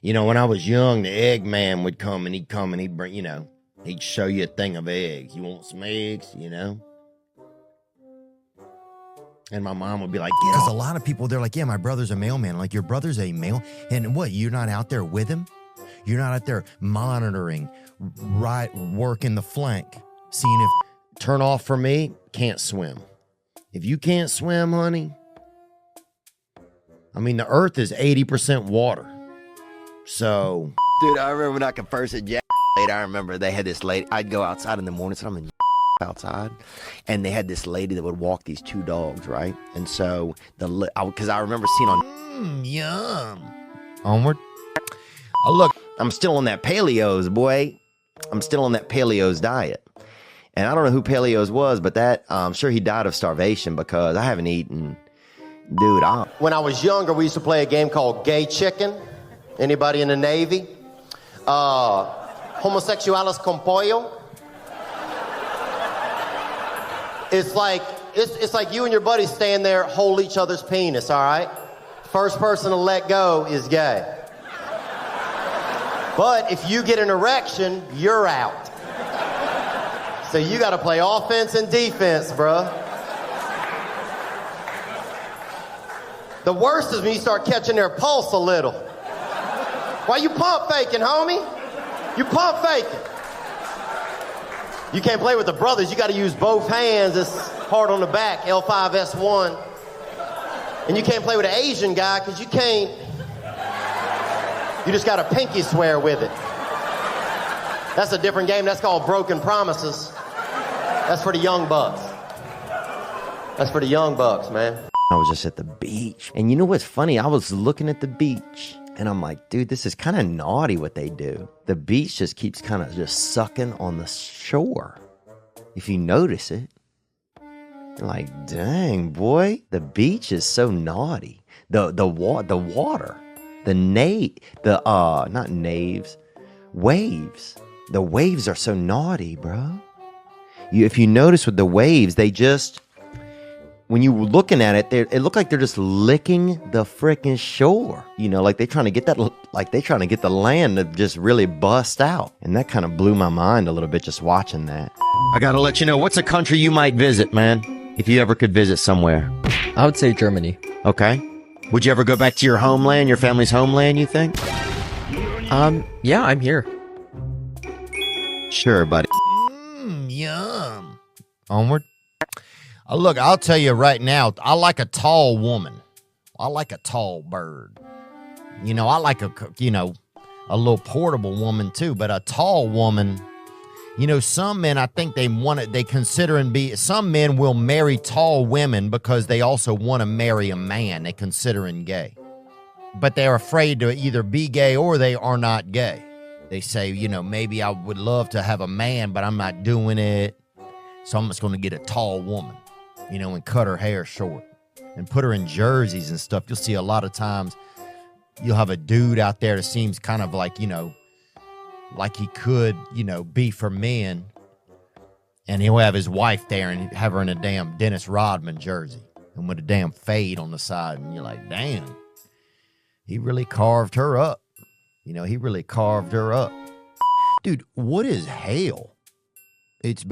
You know, when I was young, the egg man would come and he'd bring, he'd show you a thing of eggs. You want some eggs, And my mom would be like, because a lot of people, they're like, yeah, my brother's a mailman. Like, your brother's a mail. And what, you're not out there with him? You're not out there monitoring, right, working the flank, seeing if... Turn off for me, can't swim. If you can't swim, honey, I mean, the earth is 80% water. So... Dude, I remember when I could first at I remember they had this lady. I'd go outside in the morning, so I'm in outside, and they had this lady that would walk these two dogs, right? And so, because I remember seeing on... yum. Onward. Oh, look, I'm still on that paleos, boy. I'm still on that paleos diet. And I don't know who Paleos was, but I'm sure he died of starvation because I haven't eaten, dude. When I was younger, we used to play a game called Gay Chicken. Anybody in the Navy? Homosexuales con pollo. It's like you and your buddies stand there, hold each other's penis, all right? First person to let go is gay. But if you get an erection, you're out. So you got to play offense and defense, bruh. The worst is when you start catching their pulse a little. Why you pump faking, homie? You pump faking. You can't play with the brothers. You got to use both hands. It's hard on the back, L5S1. And you can't play with an Asian guy because you can't. You just got to pinky swear with it. That's a different game. That's called Broken Promises. That's for the young bucks. That's for the young bucks, man. I was just at the beach. And you know what's funny? I was looking at the beach, and I'm like, dude, this is kind of naughty what they do. The beach just keeps kind of just sucking on the shore. If you notice it, you're like, dang, boy, the beach is so naughty. The water, not naves, waves. The waves are so naughty, bro. If you notice with the waves, they just, when you were looking at it, it looked like they're just licking the freaking shore. Like they're trying to get the land to just really bust out. And that kind of blew my mind a little bit just watching that. I gotta let you know, what's a country you might visit, man? If you ever could visit somewhere. I would say Germany. Okay. Would you ever go back to your homeland, your family's homeland, you think? Yeah, I'm here. Sure, buddy. Yum. Onward. Look, I'll tell you right now, I like a tall woman. I like a tall bird. I like a little portable woman too, but a tall woman, some men, I think some men will marry tall women because they also want to marry a man they considering gay. But they're afraid to either be gay or they are not gay. They say, maybe I would love to have a man, but I'm not doing it. So I'm just going to get a tall woman, and cut her hair short and put her in jerseys and stuff. You'll see a lot of times you'll have a dude out there that seems kind of like, like he could, be for men. And he'll have his wife there and have her in a damn Dennis Rodman jersey and with a damn fade on the side. And you're like, damn, he really carved her up. He really carved her up. Dude, what is hail? It's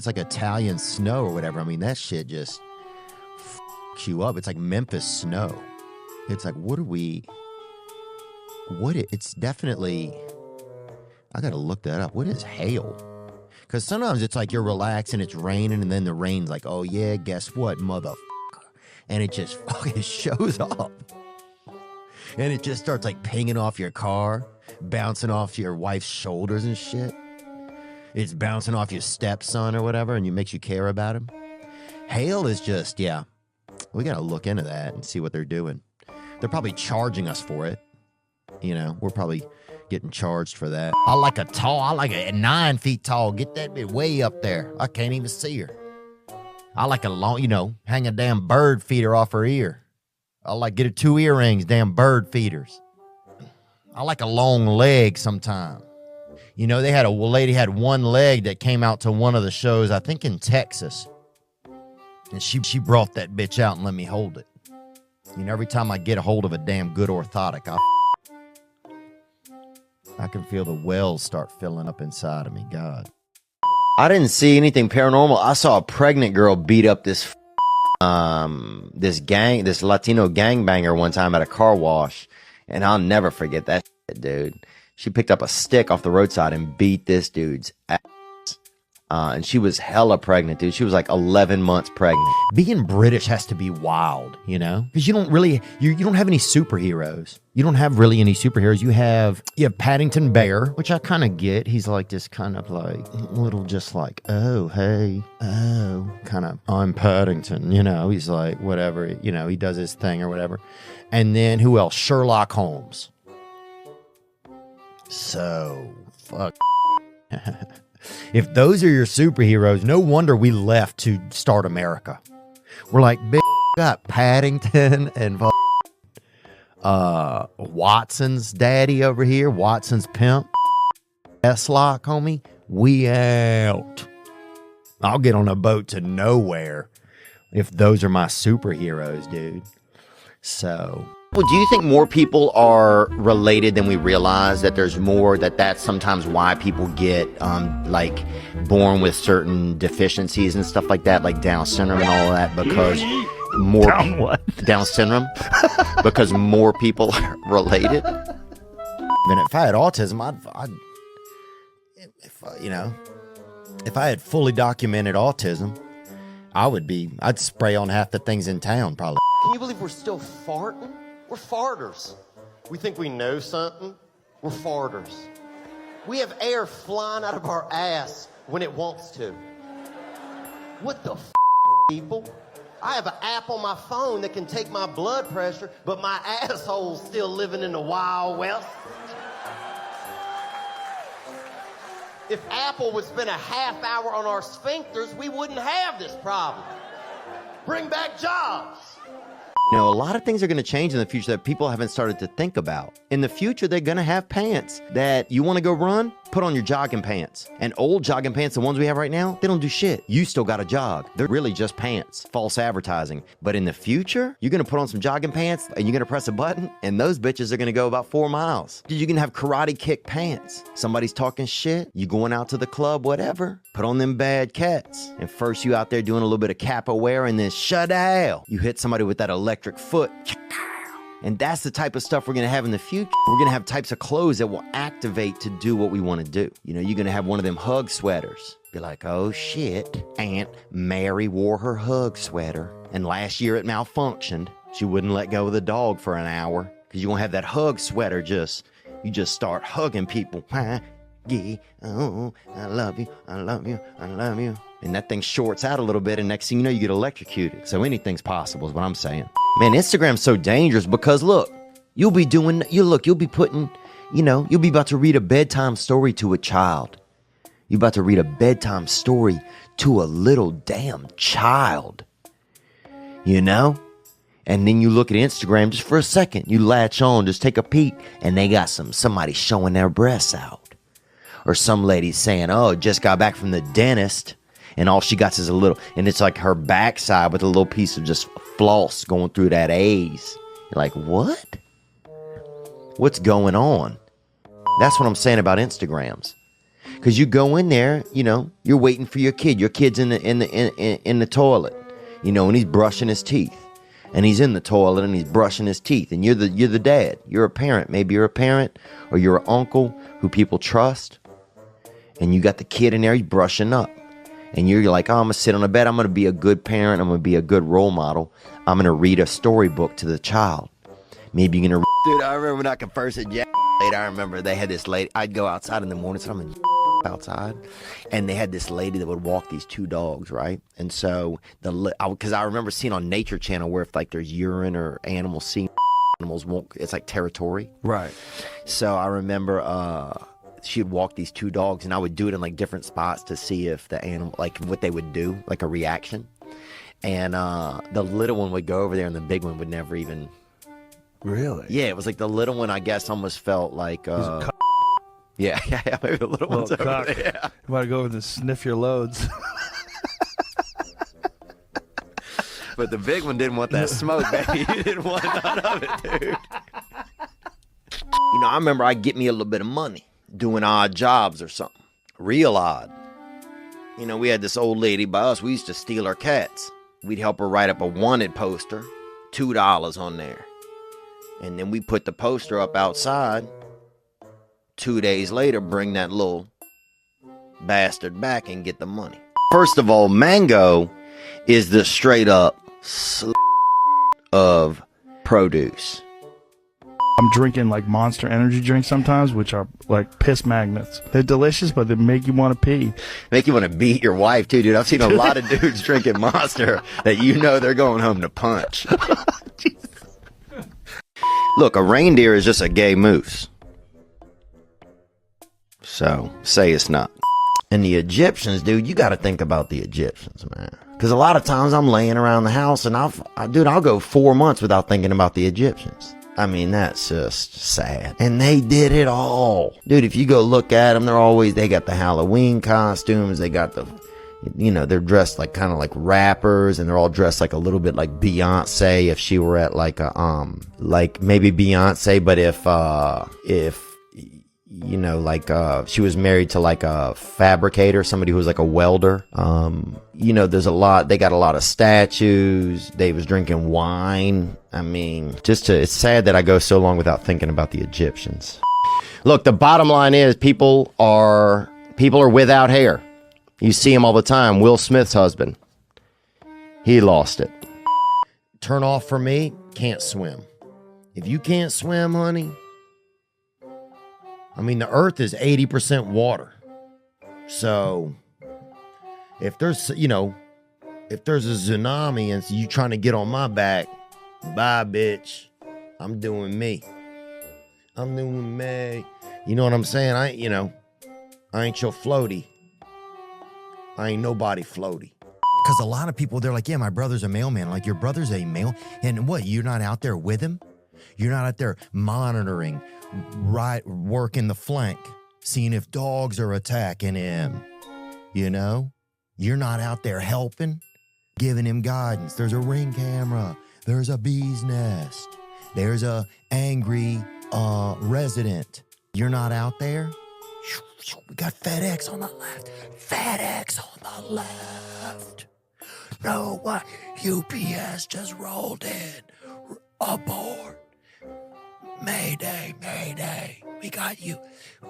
like Italian snow or whatever. I mean, that shit just fucks you up. It's like Memphis snow. It's like, it's definitely, I gotta look that up. What is hail? Because sometimes it's like you're relaxing, it's raining, and then the rain's like, oh yeah, guess what, motherfucker? And it just fucking shows up. And it just starts like pinging off your car, bouncing off your wife's shoulders and shit. It's bouncing off your stepson or whatever, and it makes you care about him. Hail is just, yeah, we got to look into that and see what they're doing. They're probably charging us for it. We're probably getting charged for that. I like a 9 feet tall. Get that bit way up there. I can't even see her. I like a long, hang a damn bird feeder off her ear. I like get her 2 earrings, damn bird feeders. I like a long leg sometime. They had a lady had one leg that came out to one of the shows, I think in Texas. And she brought that bitch out and let me hold it. Every time I get a hold of a damn good orthotic, I can feel the wells start filling up inside of me. God. I didn't see anything paranormal. I saw a pregnant girl beat up this this Latino gangbanger one time at a car wash, and I'll never forget that shit, dude. She picked up a stick off the roadside and beat this dude's ass. And she was hella pregnant, dude. She was like 11 months pregnant. Being British has to be wild, you know? Because you don't really, you don't have any superheroes. You don't have really any superheroes. You have Paddington Bear, which I kind of get. He's like this kind of like little just like, oh, hey, oh, kind of, I'm Paddington, you know? He's like, whatever, you know, he does his thing or whatever. And then who else? Sherlock Holmes. So, fuck. If those are your superheroes, no wonder we left to start America. We're like, big got Paddington and Watson's daddy over here, Watson's pimp, S-Lock, homie. We out. I'll get on a boat to nowhere if those are my superheroes, dude. So... Well, do you think more people are related than we realize? That there's more, that's sometimes why people get like born with certain deficiencies and stuff like that, like Down syndrome and all that, because more Down syndrome because more people are related. And if I had autism, if I had fully documented autism, I'd spray on half the things in town probably. Can you believe we're still farting? We're farters. We think we know something. We're farters. We have air flying out of our ass when it wants to. What the people? I have an app on my phone that can take my blood pressure, but my asshole's still living in the Wild West. If Apple would spend a half hour on our sphincters, we wouldn't have this problem. Bring back jobs. You know, a lot of things are going to change in the future that people haven't started to think about. In the future, they're going to have pants that you want to go run, put on your jogging pants. And old jogging pants, the ones we have right now, they don't do shit. You still got to jog. They're really just pants, false advertising. But in the future, you're going to put on some jogging pants and you're going to press a button and those bitches are going to go about 4 miles. You're going to have karate kick pants. Somebody's talking shit, you going out to the club, whatever. Put on them bad cats. And first you out there doing a little bit of capoeira and then shut down. You hit somebody with that electric foot. And that's the type of stuff we're going to have in the future. We're going to have types of clothes that will activate to do what we want to do. You know, you're going to have one of them hug sweaters. Be like, oh shit, Aunt Mary wore her hug sweater. And last year it malfunctioned. She wouldn't let go of the dog for an hour. Because you're going to have that hug sweater you just start hugging people. Oh, I love you, I love you, I love you. And that thing shorts out a little bit, and next thing you know, you get electrocuted. So anything's possible is what I'm saying. Man, Instagram's so dangerous because look, you'll be putting, you'll be about to read a bedtime story to a child. You're about to read a bedtime story to a little damn child. You know? And then you look at Instagram just for a second. You latch on, just take a peek, and they got somebody showing their breasts out. Or some lady saying, oh, just got back from the dentist, and all she got is and it's like her backside with a little piece of just floss going through that A's. You're like, what? What's going on? That's what I'm saying about Instagrams. Because you go in there, you're waiting for your kid. Your kid's in the toilet, and he's brushing his teeth. And he's in the toilet and he's brushing his teeth. And you're the dad. You're a parent. Maybe you're a parent or you're an uncle who people trust. And you got the kid in there, he's brushing up. And you're like, oh, I'm going to sit on the bed. I'm going to be a good parent. I'm going to be a good role model. I'm going to read a storybook to the child. Maybe you're going to... Dude, I remember when I first at I remember they had this lady. I'd go outside in the morning, so I'm in outside. And they had this lady that would walk these 2 dogs, right? And so, because I remember seeing on Nature Channel where if like there's urine or animals seeing animals won't, it's like territory. Right. So I remember... she'd walk these 2 dogs, and I would do it in like different spots to see if the animal, like what they would do, like a reaction. And the little one would go over there, and the big one would never even. Really? Yeah, it was like the little one, I guess, almost felt like. Yeah, maybe the little one's over there. Yeah. You want to go over and sniff your loads. But the big one didn't want that smoke, baby. He didn't want none of it, dude. I remember I'd get me a little bit of money. doing odd jobs or something. Real odd. You know, we had this old lady by us. We used to steal her cats. We'd help her write up a wanted poster, $2 on there. And then we put the poster up outside. 2 days later, bring that little bastard back and get the money. First of all, mango is the straight up of produce. I'm drinking like Monster energy drinks sometimes, which are like piss magnets. They're delicious, but they make you want to pee. Make you want to beat your wife too, dude. I've seen a lot of dudes drinking Monster that you know they're going home to punch. Look, a reindeer is just a gay moose. So, say it's not. And the Egyptians, dude, you got to think about the Egyptians, man. Because a lot of times I'm laying around the house and I'll go 4 months without thinking about the Egyptians. I mean, that's just sad. And they did it all. Dude, if you go look at them, they got the Halloween costumes. They got they're dressed like kind of like rappers, and they're all dressed like a little bit like Beyonce if she were at like like maybe Beyonce, but if she was married to like a fabricator, somebody who was like a welder. They got a lot of statues. They was drinking wine. I mean, it's sad that I go so long without thinking about the Egyptians. Look, the bottom line is people are without hair. You see him all the time. Will Smith's husband, he lost it. Turn off for me, can't swim. If you can't swim, honey, I mean, the earth is 80% water. So if there's a tsunami and you trying to get on my back, bye, bitch. I'm doing me. I'm doing me. You know what I'm saying? I ain't your floaty. I ain't nobody floaty. Because a lot of people, they're like, yeah, my brother's a mailman. Like, your brother's a mail. And what, you're not out there with him? You're not out there monitoring, working the flank, seeing if dogs are attacking him. You know? You're not out there helping, giving him guidance. There's a ring camera. There's a bee's nest. There's a angry resident. You're not out there? We got FedEx on the left. FedEx on the left. No, what? UPS just rolled in. Aboard. Mayday, mayday. We got you.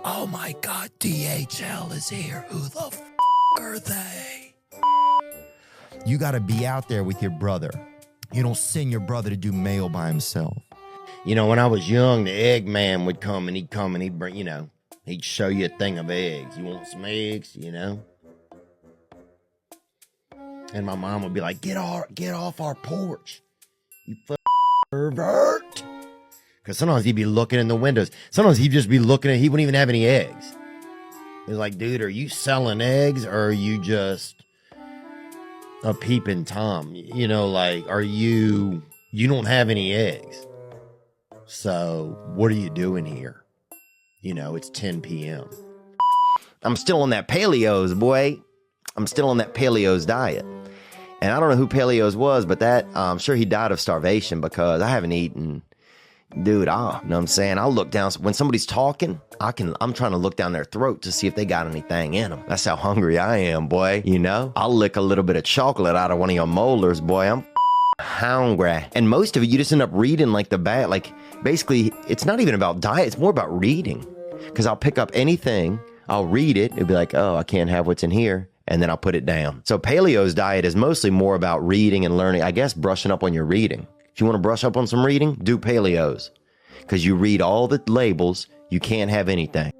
Oh my God, DHL is here. Who the f*** are they? You got to be out there with your brother. You don't send your brother to do mail by himself. You know, when I was young, the egg man would come and he'd bring, he'd show you a thing of eggs. You want some eggs, And my mom would be like, get off our porch, you pervert. Because sometimes he'd be looking in the windows. Sometimes he'd just be looking he wouldn't even have any eggs. He was like, dude, are you selling eggs or are you just a peeping Tom? Are you don't have any eggs. So what are you doing here? It's 10 p.m. I'm still on that paleo's, boy. I'm still on that paleo's diet. And I don't know who Paleo's was, but I'm sure he died of starvation because I haven't eaten. Dude, you know what I'm saying? I'll look down. When somebody's talking, I'm trying to look down their throat to see if they got anything in them. That's how hungry I am, boy. I'll lick a little bit of chocolate out of one of your molars, boy. I'm hungry. And most of it, you just end up reading like the bad. Like, basically, it's not even about diet. It's more about reading. Because I'll pick up anything, I'll read it. It'll be like, oh, I can't have what's in here. And then I'll put it down. So Paleo's diet is mostly more about reading and learning. I guess brushing up on your reading. If you want to brush up on some reading, do Paleo's. Because you read all the labels, you can't have anything.